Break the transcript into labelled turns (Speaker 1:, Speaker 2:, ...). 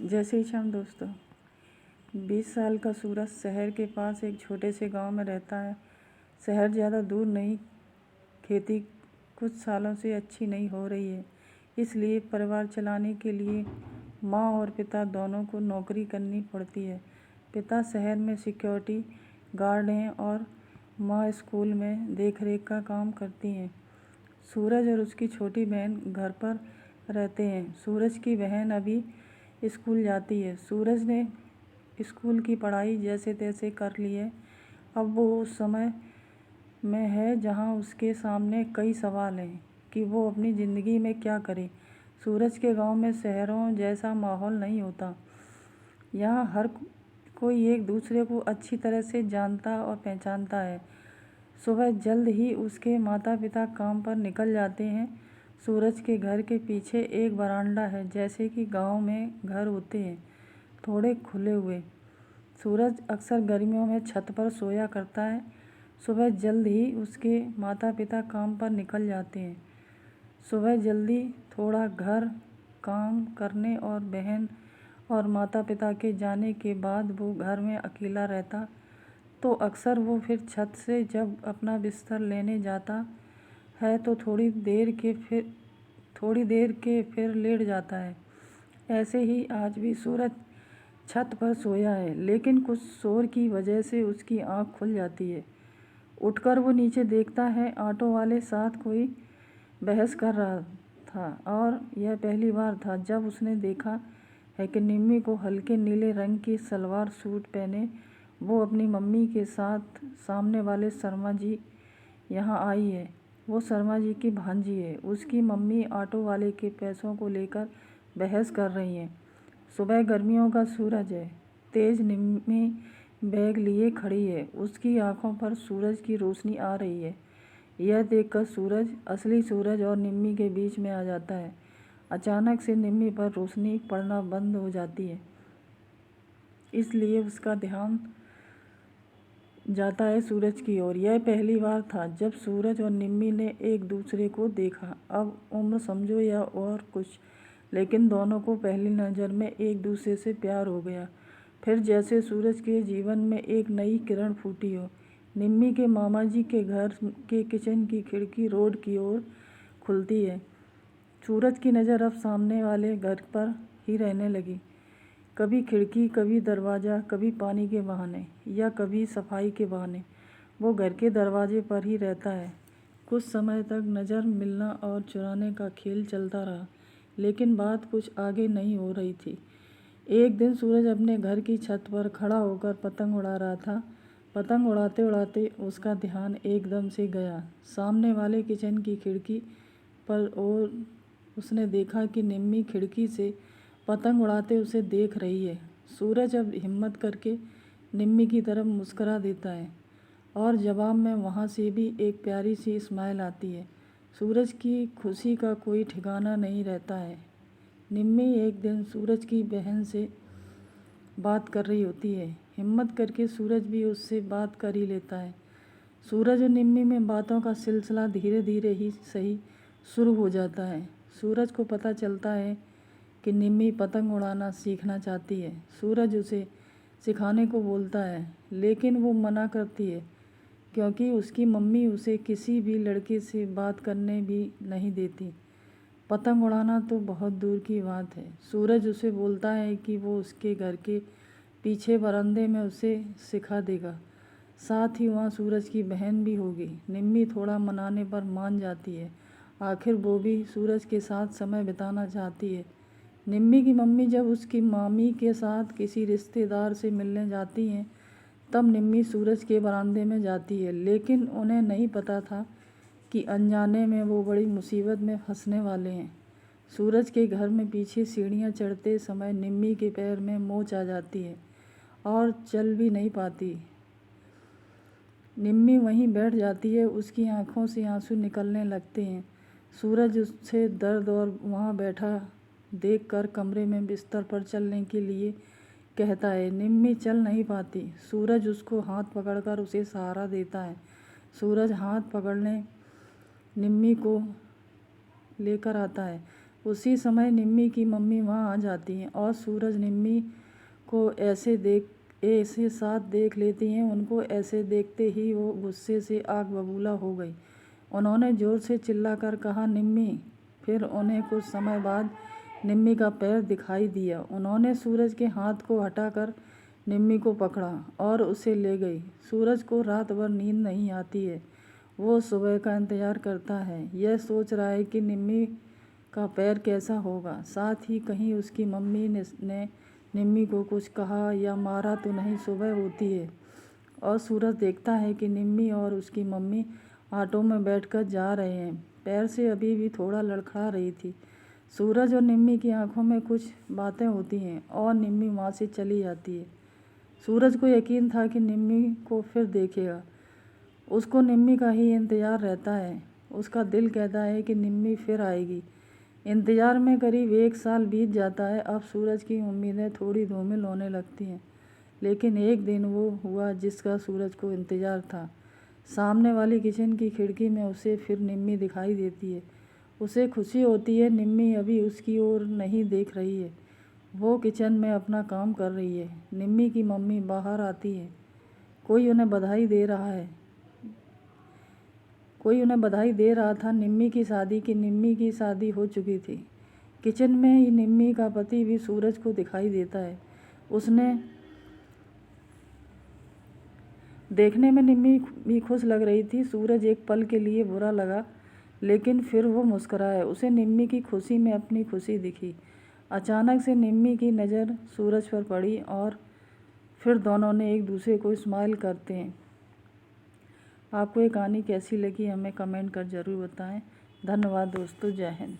Speaker 1: जय श्री श्याम दोस्तों। 20 साल का सूरज शहर के पास एक छोटे से गांव में रहता है। शहर ज़्यादा दूर नहीं। खेती कुछ सालों से अच्छी नहीं हो रही है, इसलिए परिवार चलाने के लिए माँ और पिता दोनों को नौकरी करनी पड़ती है। पिता शहर में सिक्योरिटी गार्ड हैं और माँ स्कूल में देखरेख का काम करती हैं। सूरज और उसकी छोटी बहन घर पर रहते हैं। सूरज की बहन अभी स्कूल जाती है। सूरज ने स्कूल की पढ़ाई जैसे तैसे कर ली है। अब वो उस समय में है जहाँ उसके सामने कई सवाल हैं कि वो अपनी ज़िंदगी में क्या करे। सूरज के गांव में शहरों जैसा माहौल नहीं होता। यहाँ हर कोई एक दूसरे को अच्छी तरह से जानता और पहचानता है। सुबह जल्द ही उसके माता पिता काम पर निकल जाते हैं। सूरज के घर के पीछे एक बरामदा है, जैसे कि गांव में घर होते हैं, थोड़े खुले हुए। सूरज अक्सर गर्मियों में छत पर सोया करता है। सुबह जल्द ही उसके माता पिता काम पर निकल जाते हैं। सुबह जल्दी थोड़ा घर काम करने और बहन और माता पिता के जाने के बाद वो घर में अकेला रहता तो अक्सर वो फिर छत से जब अपना बिस्तर लेने जाता है तो थोड़ी देर के फिर लेट जाता है। ऐसे ही आज भी सूरज छत पर सोया है, लेकिन कुछ शोर की वजह से उसकी आँख खुल जाती है। उठकर वो नीचे देखता है, ऑटो वाले साथ कोई बहस कर रहा था और यह पहली बार था जब उसने देखा है कि निम्मी को हल्के नीले रंग की सलवार सूट पहने वो अपनी मम्मी के साथ सामने वाले शर्मा जी यहाँ आई है। वो शर्मा जी की भांजी है। उसकी मम्मी ऑटो वाले के पैसों को लेकर बहस कर रही हैं। सुबह गर्मियों का सूरज है। तेज निम्मी बैग लिए खड़ी है। उसकी आंखों पर सूरज की रोशनी आ रही है। यह देखकर सूरज असली सूरज और निम्मी के बीच में आ जाता है। अचानक से निम्मी पर रोशनी पड़ना बंद हो जाती है, इसलिए उसका ध्यान जाता है सूरज की ओर। यह पहली बार था जब सूरज और निम्मी ने एक दूसरे को देखा। अब उम्र समझो या और कुछ, लेकिन दोनों को पहली नज़र में एक दूसरे से प्यार हो गया। फिर जैसे सूरज के जीवन में एक नई किरण फूटी हो। निम्मी के मामा जी के घर के किचन की खिड़की रोड की ओर खुलती है। सूरज की नज़र अब सामने वाले घर पर ही रहने लगी। कभी खिड़की, कभी दरवाज़ा, कभी पानी के बहाने या कभी सफाई के बहाने वो घर के दरवाजे पर ही रहता है। कुछ समय तक नज़र मिलना और चुराने का खेल चलता रहा, लेकिन बात कुछ आगे नहीं हो रही थी। एक दिन सूरज अपने घर की छत पर खड़ा होकर पतंग उड़ा रहा था। पतंग उड़ाते उड़ाते उसका ध्यान एकदम से गया सामने वाले किचन की खिड़की पर और उसने देखा कि निम्मी खिड़की से पतंग उड़ाते उसे देख रही है। सूरज अब हिम्मत करके निम्मी की तरफ मुस्करा देता है और जवाब में वहाँ से भी एक प्यारी सी स्माइल आती है। सूरज की खुशी का कोई ठिकाना नहीं रहता है। निम्मी एक दिन सूरज की बहन से बात कर रही होती है। हिम्मत करके सूरज भी उससे बात कर ही लेता है। सूरज और निम्मी में बातों का सिलसिला धीरे धीरे ही सही शुरू हो जाता है। सूरज को पता चलता है कि निम्मी पतंग उड़ाना सीखना चाहती है। सूरज उसे सिखाने को बोलता है, लेकिन वो मना करती है क्योंकि उसकी मम्मी उसे किसी भी लड़के से बात करने भी नहीं देती। पतंग उड़ाना तो बहुत दूर की बात है। सूरज उसे बोलता है कि वो उसके घर के पीछे बरामदे में उसे सिखा देगा। साथ ही वहाँ सूरज की बहन भी होगी। निम्मी थोड़ा मनाने पर मान जाती है। आखिर वो भी सूरज के साथ समय बिताना चाहती है। निम्मी की मम्मी जब उसकी मामी के साथ किसी रिश्तेदार से मिलने जाती हैं, तब निम्मी सूरज के बरामदे में जाती है, लेकिन उन्हें नहीं पता था कि अनजाने में वो बड़ी मुसीबत में फंसने वाले हैं। सूरज के घर में पीछे सीढ़ियाँ चढ़ते समय निम्मी के पैर में मोच आ जाती है और चल भी नहीं पाती। निम्मी वहीं बैठ जाती है। उसकी आंखों से आंसू निकलने लगते हैं। सूरज उससे दर्द और वहाँ बैठा देखकर कमरे में बिस्तर पर चलने के लिए कहता है। निम्मी चल नहीं पाती। सूरज उसको हाथ पकड़कर उसे सहारा देता है। सूरज हाथ पकड़ने निम्मी को लेकर आता है। उसी समय निम्मी की मम्मी वहाँ आ जाती हैं और सूरज निम्मी को ऐसे साथ देख लेती हैं। उनको ऐसे देखते ही वो गुस्से से आग बबूला हो गई। उन्होंने ज़ोर से चिल्लाकर कहा, निम्मी। फिर उन्हें कुछ समय बाद निम्मी का पैर दिखाई दिया। उन्होंने सूरज के हाथ को हटाकर निम्मी को पकड़ा और उसे ले गई। सूरज को रात भर नींद नहीं आती है। वो सुबह का इंतज़ार करता है। यह सोच रहा है कि निम्मी का पैर कैसा होगा, साथ ही कहीं उसकी मम्मी ने निम्मी को कुछ कहा या मारा तो नहीं। सुबह होती है और सूरज देखता है कि निम्मी और उसकी मम्मी ऑटो में बैठकर जा रहे हैं। पैर से अभी भी थोड़ा लड़खड़ा रही थी। सूरज और निम्मी की आंखों में कुछ बातें होती हैं और निम्मी वहाँ से चली जाती है। सूरज को यकीन था कि निम्मी को फिर देखेगा। उसको निम्मी का ही इंतज़ार रहता है। उसका दिल कहता है कि निम्मी फिर आएगी। इंतज़ार में करीब 1 साल बीत जाता है। अब सूरज की उम्मीदें थोड़ी धूमिल होने लगती हैं। लेकिन एक दिन वो हुआ जिसका सूरज को इंतज़ार था। सामने वाली किचन की खिड़की में उसे फिर निम्मी दिखाई देती है। उसे खुशी होती है। निम्मी अभी उसकी ओर नहीं देख रही है। वो किचन में अपना काम कर रही है। निम्मी की मम्मी बाहर आती है। कोई उन्हें बधाई दे रहा था निम्मी की शादी हो चुकी थी। किचन में ही निम्मी का पति भी सूरज को दिखाई देता है। उसने देखने में निम्मी भी खुश लग रही थी। सूरज एक पल के लिए बुरा लगा, लेकिन फिर वो मुस्कुराया। उसे निम्मी की खुशी में अपनी खुशी दिखी। अचानक से निम्मी की नज़र सूरज पर पड़ी और फिर दोनों ने एक दूसरे को स्माइल करते हैं। आपको ये कहानी कैसी लगी हमें कमेंट कर ज़रूर बताएं। धन्यवाद दोस्तों। जय हिंद।